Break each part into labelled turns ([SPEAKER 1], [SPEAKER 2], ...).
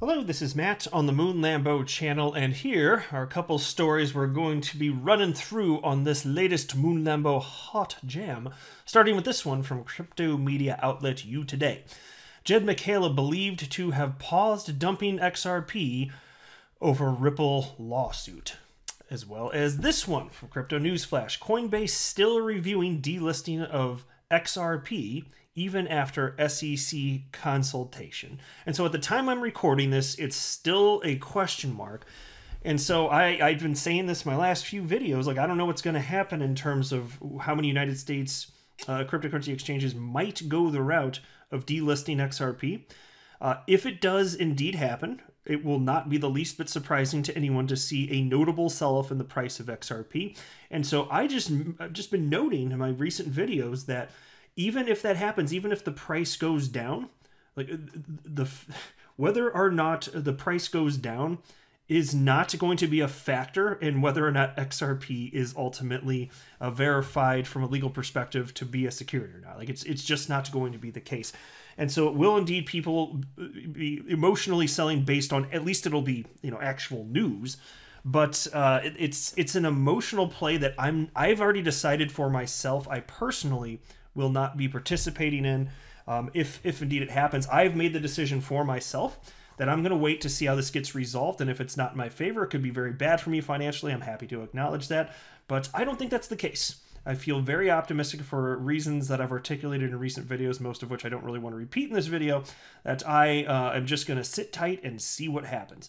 [SPEAKER 1] Hello, this is Matt on the Moon Lambo channel, and here are a couple stories we're going to be running through on this latest Moon Lambo hot jam, starting with this one from crypto media outlet U Today. Jed McCaleb believed to have paused dumping XRP over Ripple lawsuit. As well as this one from Crypto Newsflash. Coinbase still reviewing delisting of XRP even after SEC consultation. And so at the time I'm recording this, it's still a question mark. And so I've been saying this in my last few videos, like I don't know what's going to happen in terms of how many United States cryptocurrency exchanges might go the route of delisting XRP. If it does indeed happen, it will not be the least bit surprising to anyone to see a notable sell-off in the price of XRP. And so I've just been noting in my recent videos that even if that happens, even if the price goes down, like whether or not the price goes down is not going to be a factor in whether or not XRP is ultimately verified from a legal perspective to be a security or not. Like it's just not going to be the case. And so it will indeed people be emotionally selling based on, at least it'll be, actual news. But it's an emotional play that I've already decided for myself. I personally will not be participating in. If indeed it happens, I've made the decision for myself that I'm going to wait to see how this gets resolved. And if it's not in my favor, it could be very bad for me financially. I'm happy to acknowledge that. But I don't think that's the case. I feel very optimistic for reasons that I've articulated in recent videos, most of which I don't really want to repeat in this video, that I am just going to sit tight and see what happens.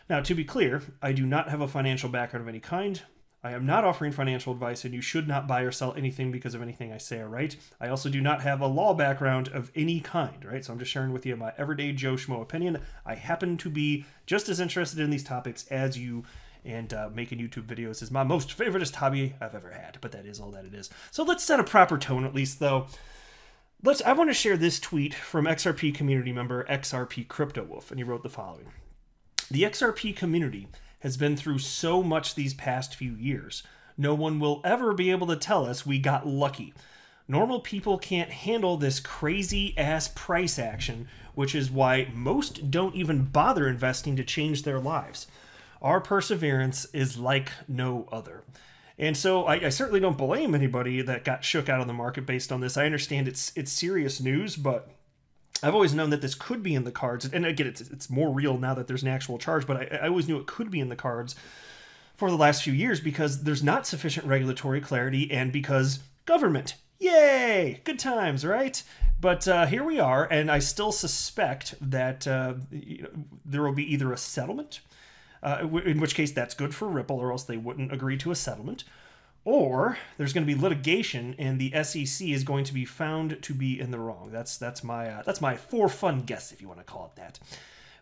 [SPEAKER 1] Now, to be clear, I do not have a financial background of any kind. I am not offering financial advice, and you should not buy or sell anything because of anything I say or write. I also do not have a law background of any kind, right? So I'm just sharing with you my everyday Joe Schmo opinion. I happen to be just as interested in these topics as you, and making YouTube videos is my most favoriteest hobby I've ever had, but that is all that it is. So let's set a proper tone at least, though. I want to share this tweet from XRP community member XRP Crypto Wolf, and he wrote the following. The XRP community has been through so much these past few years. No one will ever be able to tell us we got lucky. Normal people can't handle this crazy-ass price action, which is why most don't even bother investing to change their lives. Our perseverance is like no other. And so I certainly don't blame anybody that got shook out of the market based on this. I understand it's serious news, but I've always known that this could be in the cards. And again, it's more real now that there's an actual charge, but I always knew it could be in the cards for the last few years because there's not sufficient regulatory clarity and because government. Yay! Good times, right? But here we are, and I still suspect that there will be either a settlement, in which case that's good for Ripple, or else they wouldn't agree to a settlement, or there's going to be litigation, and the SEC is going to be found to be in the wrong. That's my for fun guess, if you want to call it that.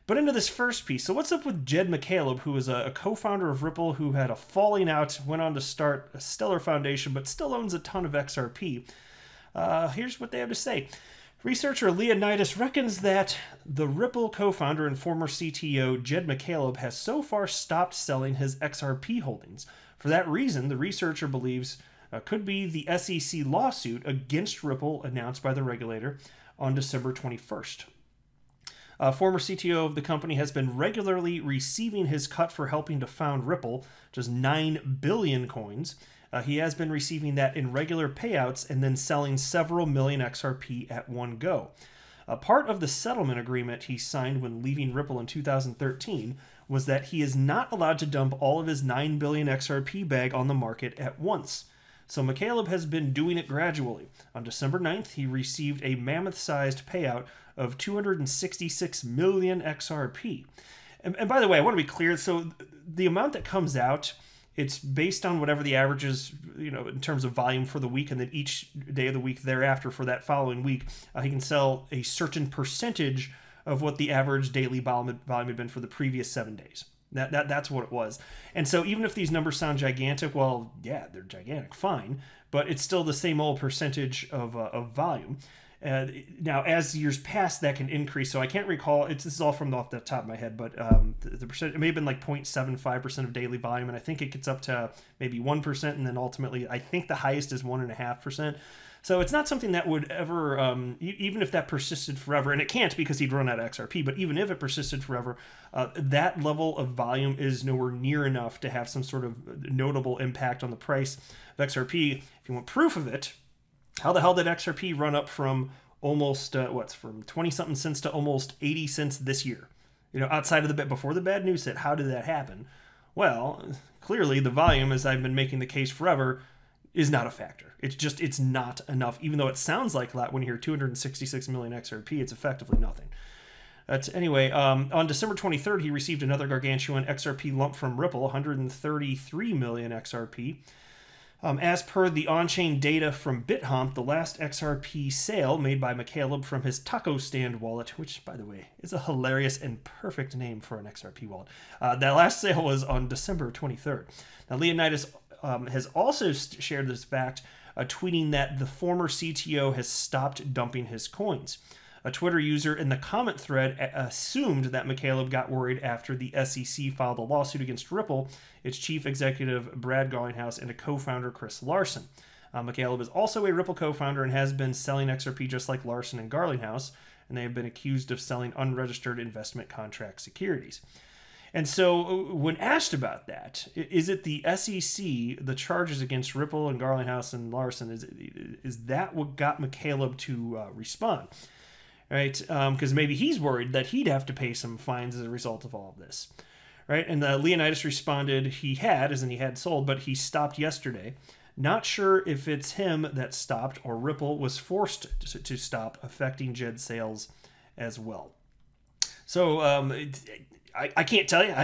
[SPEAKER 1] But into this first piece. So what's up with Jed McCaleb, who is a co-founder of Ripple, who had a falling out, went on to start a Stellar Foundation, but still owns a ton of XRP. Here's what they have to say. Researcher Leonidas reckons that the Ripple co-founder and former CTO Jed McCaleb has so far stopped selling his XRP holdings. For that reason, the researcher believes could be the SEC lawsuit against Ripple announced by the regulator on December 21st. Former CTO of the company has been regularly receiving his cut for helping to found Ripple, which is 9 billion coins. He has been receiving that in regular payouts and then selling several million XRP at one go. Part of the settlement agreement he signed when leaving Ripple in 2013 was that he is not allowed to dump all of his 9 billion XRP bag on the market at once. So McCaleb has been doing it gradually. On December 9th, he received a mammoth-sized payout of 266 million XRP. And by the way, I want to be clear, so the amount that comes out, it's based on whatever the average is, in terms of volume for the week, and then each day of the week thereafter for that following week, he can sell a certain percentage of what the average daily volume had been for the previous 7 days. That's what it was. And so even if these numbers sound gigantic, well, yeah, they're gigantic, fine, but it's still the same old percentage of volume. Now, as years pass, that can increase. So I can't recall. This is all from off the top of my head, but the percent, it may have been like 0.75% of daily volume, and I think it gets up to maybe 1%, and then ultimately, I think the highest is 1.5%. So it's not something that would ever, even if that persisted forever, and it can't because he'd run out of XRP, but even if it persisted forever, that level of volume is nowhere near enough to have some sort of notable impact on the price of XRP. If you want proof of it, how the hell did XRP run up from almost, from 20-something cents to almost 80 cents this year? You know, outside of the bit, before the bad news hit, how did that happen? Well, clearly the volume, as I've been making the case forever, is not a factor. It's not enough. Even though it sounds like a lot when you hear 266 million XRP, it's effectively nothing. Anyway, on December 23rd, he received another gargantuan XRP lump from Ripple, 133 million XRP. As per the on-chain data from BitHomp, the last XRP sale made by McCaleb from his taco stand wallet, which, by the way, is a hilarious and perfect name for an XRP wallet. That last sale was on December 23rd. Now, Leonidas has also shared this fact, tweeting that the former CTO has stopped dumping his coins. A Twitter user in the comment thread assumed that McCaleb got worried after the SEC filed a lawsuit against Ripple, its chief executive Brad Garlinghouse and a co-founder Chris Larson. McCaleb is also a Ripple co-founder and has been selling XRP just like Larson and Garlinghouse, and they have been accused of selling unregistered investment contract securities. And so when asked about that, is it the SEC, the charges against Ripple and Garlinghouse and Larson, is that what got McCaleb to respond? Right? Because maybe he's worried that he'd have to pay some fines as a result of all of this. Right? And Leonidas responded he had, as in he had sold, but he stopped yesterday. Not sure if it's him that stopped or Ripple was forced to stop, affecting Jed's sales as well. So I can't tell you.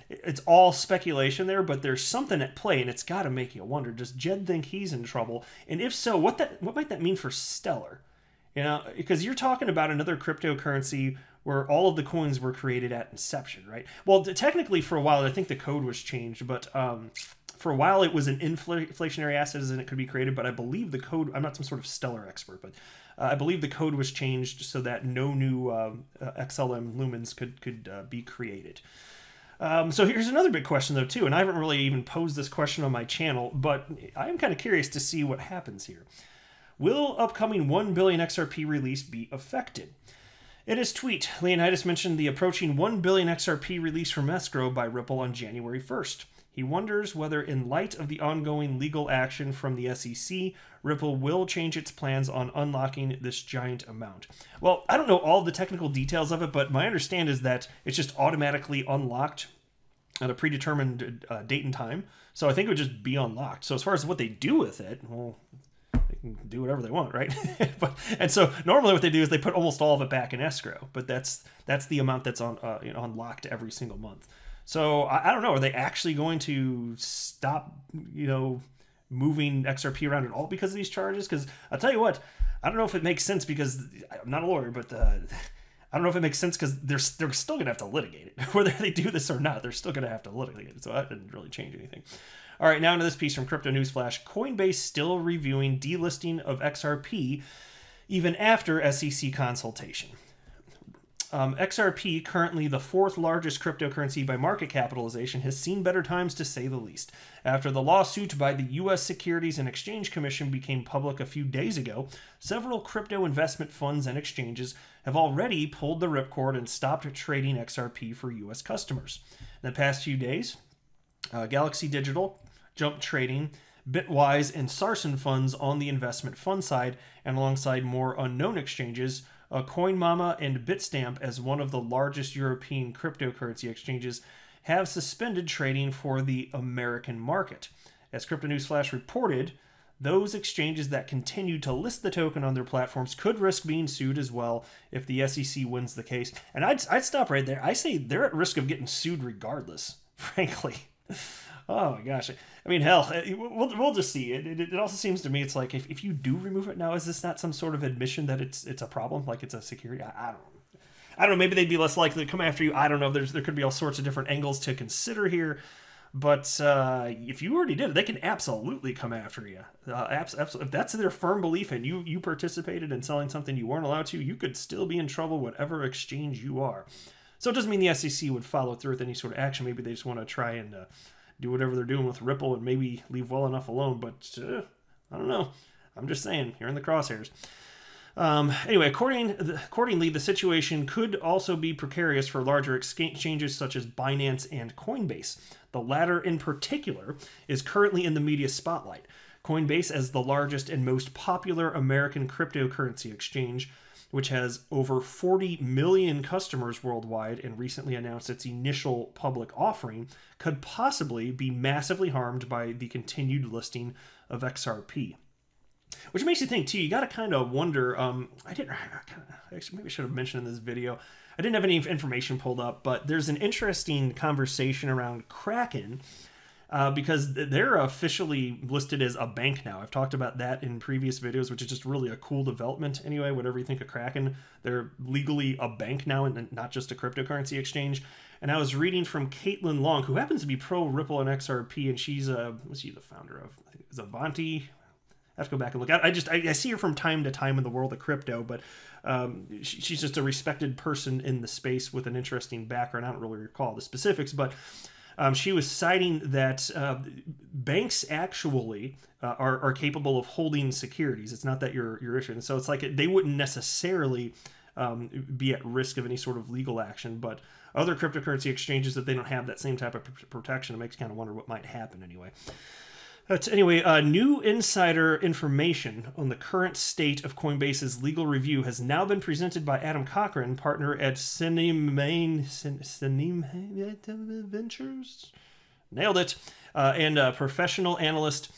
[SPEAKER 1] It's all speculation there, but there's something at play, and it's got to make you wonder, does Jed think he's in trouble? And if so, what might that mean for Stellar? You know, because you're talking about another cryptocurrency where all of the coins were created at inception, right? Well, technically for a while, I think the code was changed, but for a while it was an inflationary asset as in it could be created, but I believe the code, I'm not some sort of Stellar expert, but I believe the code was changed so that no new XLM lumens could be created. So here's another big question though too, and I haven't really even posed this question on my channel, but I am kind of curious to see what happens here. Will upcoming 1 billion XRP release be affected? In his tweet, Leonidas mentioned the approaching 1 billion XRP release from escrow by Ripple on January 1st. He wonders whether, in light of the ongoing legal action from the SEC, Ripple will change its plans on unlocking this giant amount. Well, I don't know all the technical details of it, but my understanding is that it's just automatically unlocked at a predetermined date and time. So I think it would just be unlocked. So as far as what they do with it, well, they can do whatever they want, right? And so normally what they do is they put almost all of it back in escrow, but that's the amount that's on unlocked every single month. So I don't know. Are they actually going to stop, moving XRP around at all because of these charges? Because I'll tell you what, I don't know if it makes sense because I'm not a lawyer, but I don't know if it makes sense because they're still going to have to litigate it. Whether they do this or not, they're still going to have to litigate it. So that didn't really change anything. All right, now into this piece from Crypto News Flash. Coinbase still reviewing delisting of XRP even after SEC consultation. XRP, currently the fourth largest cryptocurrency by market capitalization, has seen better times to say the least. After the lawsuit by the U.S. Securities and Exchange Commission became public a few days ago, several crypto investment funds and exchanges have already pulled the ripcord and stopped trading XRP for U.S. customers. In the past few days, Galaxy Digital, Jump Trading, Bitwise, and Sarson funds on the investment fund side, and alongside more unknown exchanges, CoinMama and Bitstamp, as one of the largest European cryptocurrency exchanges, have suspended trading for the American market. As Crypto News Flash reported, those exchanges that continue to list the token on their platforms could risk being sued as well if the SEC wins the case. And I'd stop right there. I say they're at risk of getting sued regardless, frankly. Oh my gosh. I mean, hell, we'll just see. It also seems to me it's like if you do remove it now, is this not some sort of admission that it's a problem? Like it's a security? I don't know. Maybe they'd be less likely to come after you. I don't know. There could be all sorts of different angles to consider here. But if you already did it, they can absolutely come after you. Absolutely. If that's their firm belief and you participated in selling something you weren't allowed to, you could still be in trouble whatever exchange you are. So it doesn't mean the SEC would follow through with any sort of action. Maybe they just want to try and do whatever they're doing with Ripple and maybe leave well enough alone. But I don't know. I'm just saying, you're in the crosshairs. Anyway, accordingly, the situation could also be precarious for larger exchanges such as Binance and Coinbase. The latter, in particular, is currently in the media spotlight. Coinbase, as the largest and most popular American cryptocurrency exchange, which has over 40 million customers worldwide and recently announced its initial public offering, could possibly be massively harmed by the continued listing of XRP. Which makes you think, too, you got to kind of wonder, actually, maybe I should have mentioned in this video, I didn't have any information pulled up, but there's an interesting conversation around Kraken, because they're officially listed as a bank now. I've talked about that in previous videos, which is just really a cool development. Anyway, whatever you think of Kraken, they're legally a bank now and not just a cryptocurrency exchange. And I was reading from Caitlin Long, who happens to be pro Ripple and XRP, and she's what's she the founder of? I think it's Avanti. I have to go back and look. I see her from time to time in the world of crypto, but she's just a respected person in the space with an interesting background. I don't really recall the specifics, but she was citing that banks actually are capable of holding securities. It's not that you're issuing. So it's like they wouldn't necessarily be at risk of any sort of legal action, but other cryptocurrency exchanges, that they don't have that same type of protection, it makes you kind of wonder what might happen anyway. Anyway, new insider information on the current state of Coinbase's legal review has now been presented by Adam Cochran, partner at Senim Ventures. Nailed it. And a professional analyst.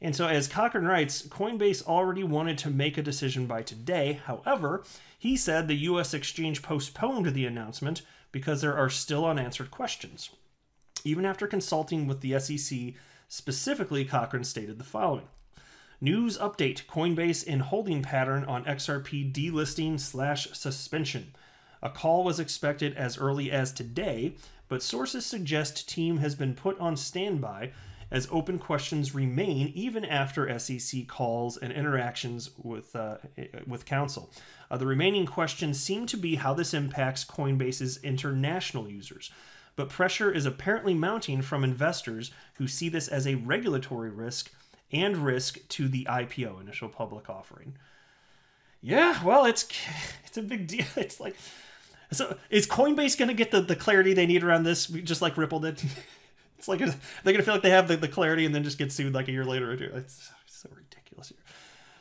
[SPEAKER 1] And so, as Cochran writes, Coinbase already wanted to make a decision by today. However, he said the U.S. exchange postponed the announcement because there are still unanswered questions. Even after consulting with the SEC, specifically, Cochran stated the following. News update: Coinbase in holding pattern on XRP delisting/suspension. A call was expected as early as today, but sources suggest team has been put on standby as open questions remain even after SEC calls and interactions with counsel. The remaining questions seem to be how this impacts Coinbase's international users. But pressure is apparently mounting from investors who see this as a regulatory risk and risk to the IPO, initial public offering. Yeah, well, it's a big deal. It's like, so is Coinbase going to get the clarity they need around this, just like Ripple did? It's like, they're going to feel like they have the clarity and then just get sued like a year later or two. It's so ridiculous here.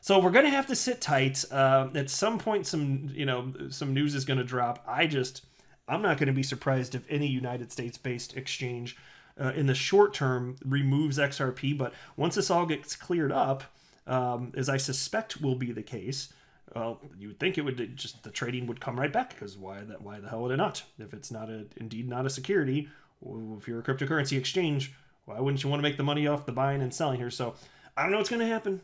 [SPEAKER 1] So we're going to have to sit tight. At some point, some news is going to drop. I'm not going to be surprised if any United States-based exchange in the short term removes XRP, but once this all gets cleared up, as I suspect will be the case, well, you would think it would just, the trading would come right back, because why the hell would it not? If it's indeed not a security, if you're a cryptocurrency exchange, why wouldn't you want to make the money off the buying and selling here? So I don't know what's going to happen.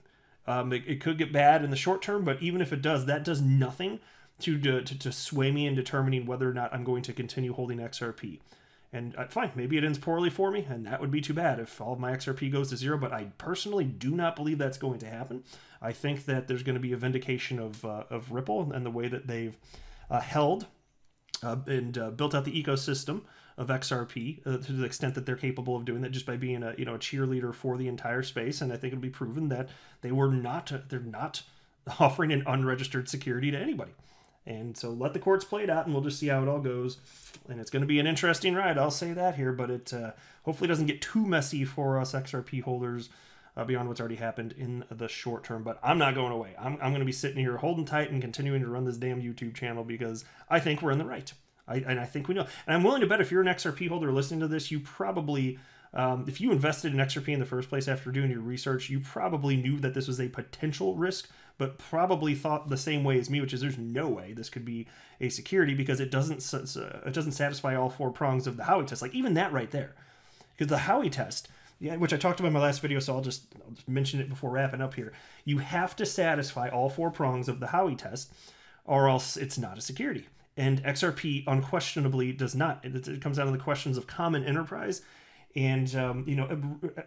[SPEAKER 1] It could get bad in the short term, but even if it does, that does nothing to sway me in determining whether or not I'm going to continue holding XRP. And fine, maybe it ends poorly for me, and that would be too bad if all of my XRP goes to zero, but I personally do not believe that's going to happen. I think that there's going to be a vindication of Ripple and the way that they've held and built out the ecosystem of XRP to the extent that they're capable of doing that just by being a cheerleader for the entire space. And I think it'll be proven that they're not offering an unregistered security to anybody. And so let the courts play it out, and we'll just see how it all goes. And it's going to be an interesting ride, I'll say that here, but it hopefully doesn't get too messy for us XRP holders beyond what's already happened in the short term. But I'm not going away. I'm going to be sitting here holding tight and continuing to run this damn YouTube channel because I think we're in the right. I think we know. And I'm willing to bet if you're an XRP holder listening to this, you probably, if you invested in XRP in the first place after doing your research, you probably knew that this was a potential risk, but probably thought the same way as me, which is there's no way this could be a security because it doesn't satisfy all four prongs of the Howey test. Like even that right there, because the Howey test, yeah, which I talked about in my last video, so I'll just mention it before wrapping up here. You have to satisfy all four prongs of the Howey test, or else it's not a security. And XRP unquestionably does not. It comes down to the questions of common enterprise and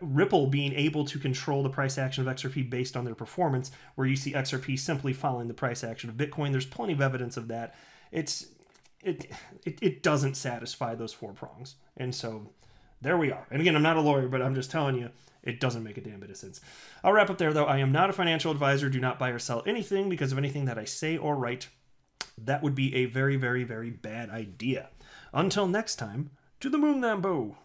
[SPEAKER 1] Ripple being able to control the price action of XRP based on their performance, where you see XRP simply following the price action of Bitcoin. There's plenty of evidence of that. It doesn't satisfy those four prongs. And so There we are. And again, I'm not a lawyer, but I'm just telling you, it doesn't make a damn bit of sense. I'll wrap up there, though. I am not a financial advisor. Do not buy or sell anything because of anything that I say or write. That would be a very, very, very bad idea. Until next time, to the moon, Lambo.